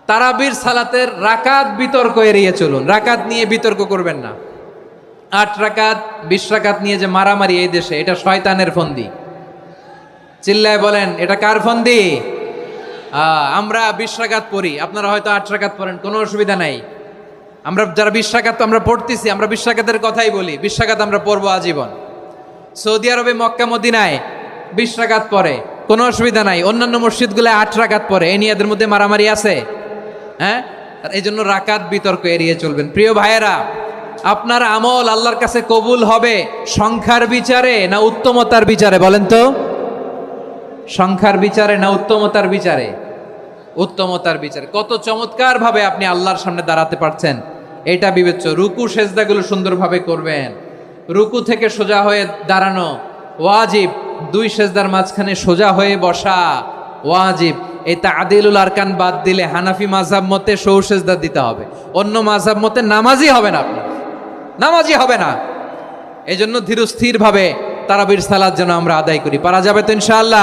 তারাবির সালাতের রাকাত বিতর্ক এড়িয়ে চলুন। রাকাত নিয়ে বিতর্ক করবেন না। 8 রাকাত 20 রাকাত নিয়ে যে মারামারি এই দেশে, এটা শয়তানের ফন্দি। চিল্লায় বলেন, এটা কার ফন্দি? আমরা 20 রাকাত পড়ি, আপনারা হয়তো 8 রাকাত পড়েন, কোনো অসুবিধা নাই। আমরা যারা 20 রাকাত আমরা পড়তেছি, আমরা 20 রাকাতের কথাই বলি। 20 রাকাত আমরা পড়বো আজীবন। সৌদি আরবে মক্কা মদিনায় 20 রাকাত পড়ে, কোনো অসুবিধা নাই। অন্যান্য মসজিদগুলো 8 রাকাত পড়ে। এই নিয়ে এদের মধ্যে মারামারি আছে? হ্যাঁ, এই জন্য রাকাত বিতর্ক এড়িয়ে চলবেন। প্রিয় ভাইয়েরা, আপনার আমল আল্লাহর কাছে কবুল হবে সংখ্যার বিচারে না উত্তমতার বিচারে? বলেন তো, সংখ্যার বিচারে না উত্তমতার বিচারে? উত্তমতার বিচারে। কত চমৎকার ভাবে আপনি আল্লাহর সামনে দাঁড়াতে পারছেন, এটা বিবেচ্য। রুকু সেজদাগুলো সুন্দরভাবে করবেন। রুকু থেকে সোজা হয়ে দাঁড়ানো ওয়াজিব। 2 সেজদার মাঝখানে সোজা হয়ে বসা ওয়াজিব। এই তাদিলুল আরকান বাদ দিলে হানাফি মাযহাব মতে সৌ সেজদা দিতে হবে। অন্য মাযহাব মতে নামাজই হবে না, আপনি নামাজই হবে না। এই জন্য ধীরস্থির ভাবে তারাবির সালাত যেন আমরা আদায় করি। পারা যাবে তো ইনশাআল্লাহ?